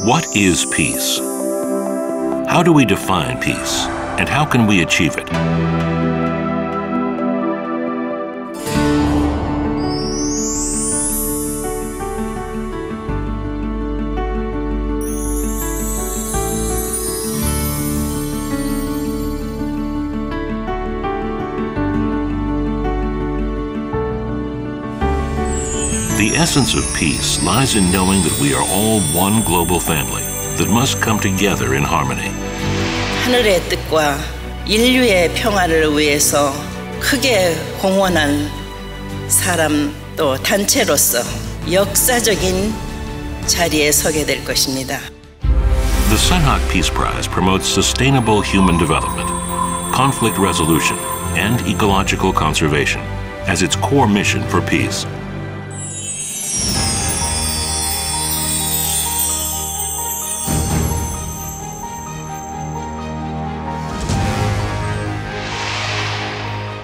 What is peace? How do we define peace, and how can we achieve it? The essence of peace lies in knowing that we are all one global family that must come together in harmony. 하늘의 뜻과 인류의 평화를 위해서 크게 공헌한 사람 또 단체로서 역사적인 자리에 서게 될 것입니다. The Sunhawk Peace Prize promotes sustainable human development, conflict resolution, and ecological conservation as its core mission for peace.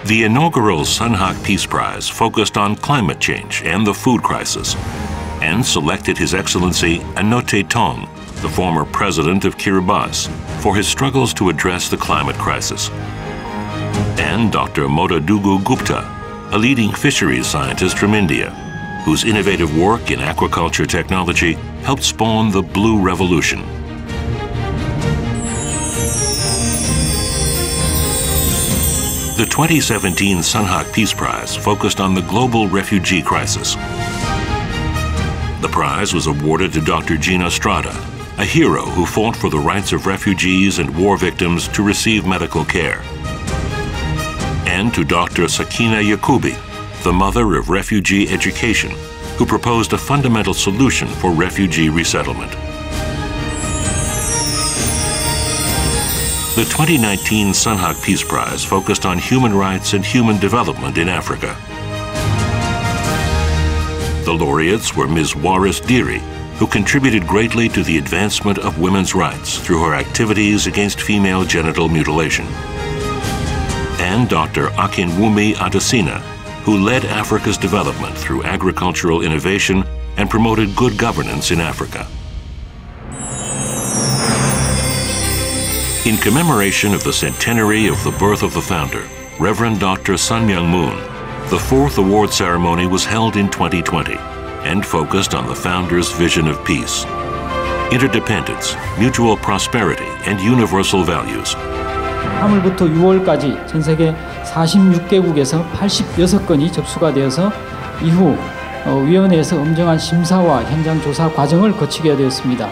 The inaugural Sunhawk Peace Prize focused on climate change and the food crisis, and selected His Excellency Anote Tong, the former president of Kiribati, for his struggles to address the climate crisis, and Dr. Modadugu Gupta, a leading fisheries scientist from India, whose innovative work in aquaculture technology helped spawn the Blue Revolution. The 2017 Sunhawk Peace Prize focused on the global refugee crisis. The prize was awarded to Dr. Gina Estrada, a hero who fought for the rights of refugees and war victims to receive medical care, and to Dr. Sakina Yakubi, the mother of refugee education, who proposed a fundamental solution for refugee resettlement. The 2019 Sunhawk Peace Prize focused on human rights and human development in Africa. The laureates were Ms. Waris Diri, who contributed greatly to the advancement of women's rights through her activities against female genital mutilation, and Dr. Akinwumi Adesina, who led Africa's development through agricultural innovation and promoted good governance in Africa. In commemoration of the centenary of the birth of the founder, Reverend Dr. Sun Myung Moon, the fourth award ceremony was held in 2020 and focused on the founder's vision of peace, interdependence, mutual prosperity, and universal values. 3월부터 6월까지 전 세계 46개국에서 86건이 접수가 되어서 이후 위원회에서 엄정한 심사와 현장 조사 과정을 거치게 되었습니다.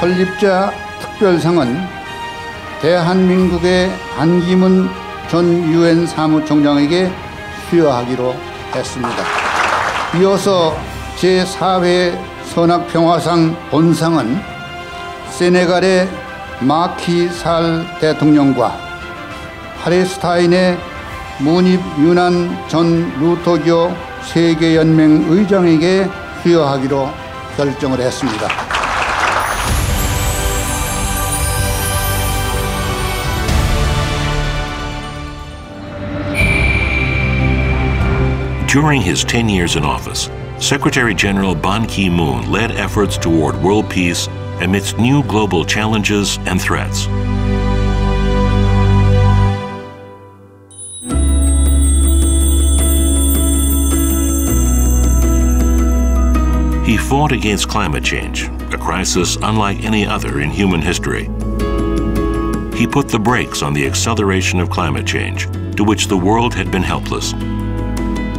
설립자 특별상은 대한민국의 반기문 전 UN 사무총장에게 수여하기로 했습니다. 이어서 제4회 선악평화상 본상은 세네갈의 마키살 대통령과 팔레스타인의 무닙 유난 전 루터교 세계연맹 의장에게 수여하기로 결정을 했습니다. During his 10 years in office, Secretary General Ban Ki-moon led efforts toward world peace amidst new global challenges and threats. He fought against climate change, a crisis unlike any other in human history. He put the brakes on the acceleration of climate change, to which the world had been helpless.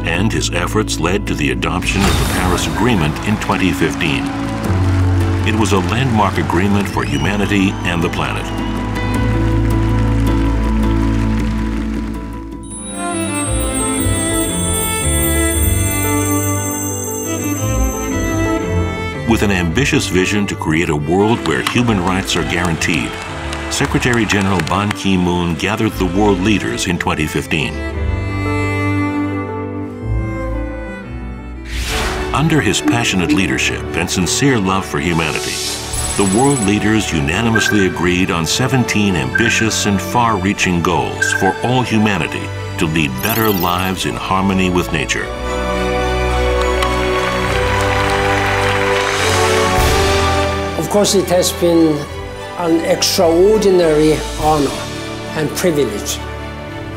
And his efforts led to the adoption of the Paris Agreement in 2015. It was a landmark agreement for humanity and the planet. With an ambitious vision to create a world where human rights are guaranteed, Secretary General Ban Ki-moon gathered the world leaders in 2015. Under his passionate leadership and sincere love for humanity, the world leaders unanimously agreed on 17 ambitious and far-reaching goals for all humanity to lead better lives in harmony with nature. course, it has been an extraordinary honor and privilege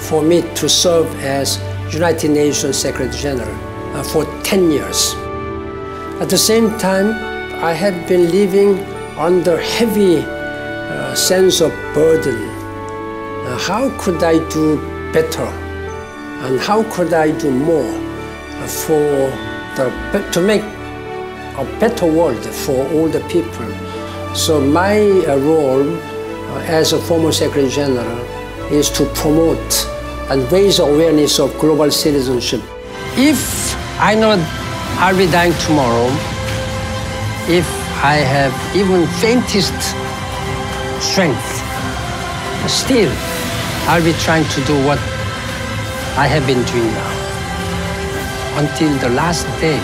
for me to serve as United Nations Secretary General for 10 years. At the same time, I had been living under heavy sense of burden. How could I do better? And how could I do more to make a better world for all the people? So my role as a former Secretary General is to promote and raise awareness of global citizenship. If I know I'll be dying tomorrow, if I have even faintest strength, still I'll be trying to do what I have been doing now until the last day.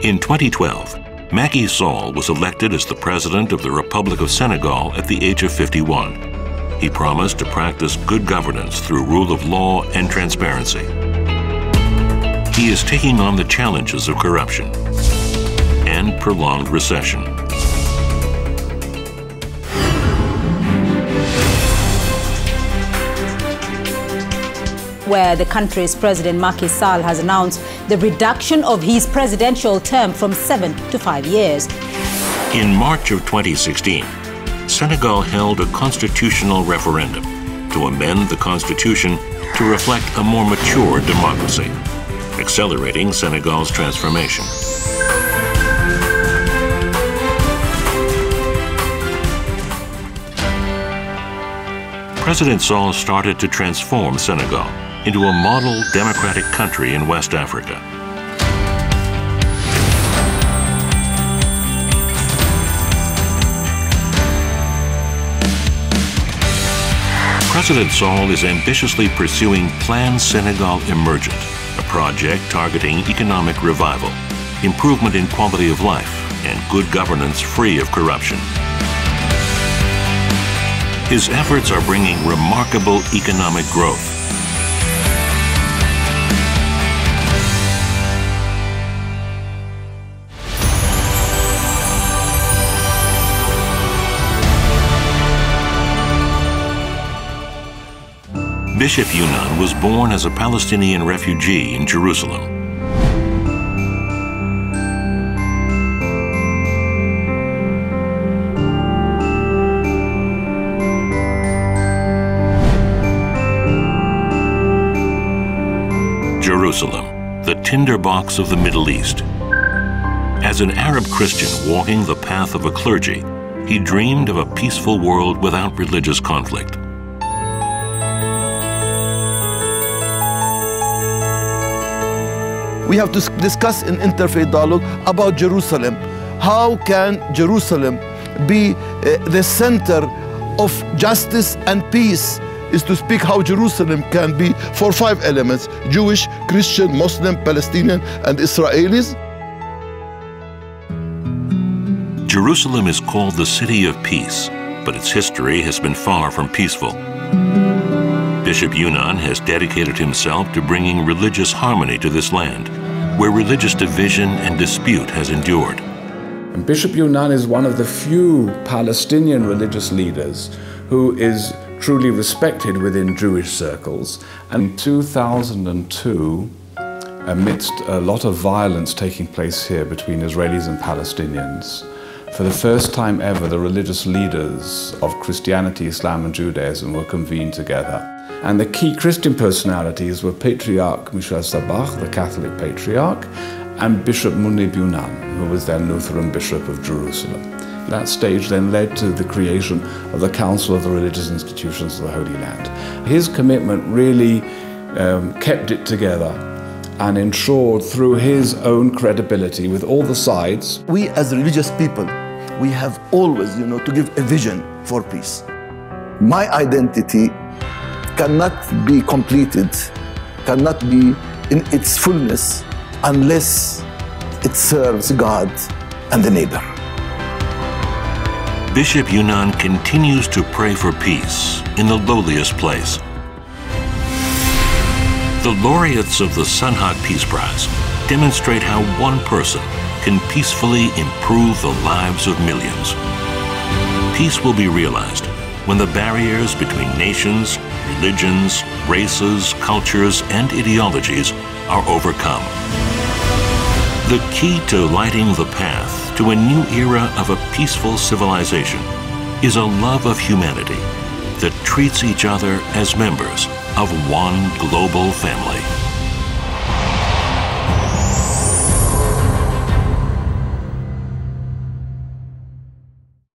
In 2012, Macky Sall was elected as the President of the Republic of Senegal at the age of 51. He promised to practice good governance through rule of law and transparency. He is taking on the challenges of corruption and prolonged recession. Where the country's President Macky Sall has announced the reduction of his presidential term from 7 to 5 years. In March of 2016, Senegal held a constitutional referendum to amend the constitution to reflect a more mature democracy, accelerating Senegal's transformation. President Sall started to transform Senegal into a model democratic country in West Africa. President Sall is ambitiously pursuing Plan Senegal Emergent, a project targeting economic revival, improvement in quality of life, and good governance free of corruption. His efforts are bringing remarkable economic growth. Bishop Yunan was born as a Palestinian refugee in Jerusalem. Jerusalem, the tinderbox of the Middle East. As an Arab Christian walking the path of a clergy, he dreamed of a peaceful world without religious conflict. We have to discuss in interfaith dialogue about Jerusalem. How can Jerusalem be the center of justice and peace? Is to speak how Jerusalem can be for 5 elements: Jewish, Christian, Muslim, Palestinian, and Israelis. Jerusalem is called the City of Peace, but its history has been far from peaceful. Bishop Yunan has dedicated himself to bringing religious harmony to this land, where religious division and dispute has endured. And Bishop Yunan is one of the few Palestinian religious leaders who is truly respected within Jewish circles. And in 2002, amidst a lot of violence taking place here between Israelis and Palestinians, for the first time ever, the religious leaders of Christianity, Islam, and Judaism were convened together. And the key Christian personalities were Patriarch Michel Sabach, the Catholic Patriarch, and Bishop Munib Yunan, who was then Lutheran Bishop of Jerusalem. That stage then led to the creation of the Council of the Religious Institutions of the Holy Land. His commitment really kept it together and ensured through his own credibility with all the sides. We as religious people, we have always, to give a vision for peace. My identity cannot be completed, cannot be in its fullness unless it serves God and the neighbor. Bishop Yunnan continues to pray for peace in the lowliest place. The laureates of the Sunhawk Peace Prize demonstrate how one person can peacefully improve the lives of millions. Peace will be realized when the barriers between nations, religions, races, cultures, and ideologies are overcome. The key to lighting the path to a new era of a peaceful civilization is a love of humanity that treats each other as members of one global family.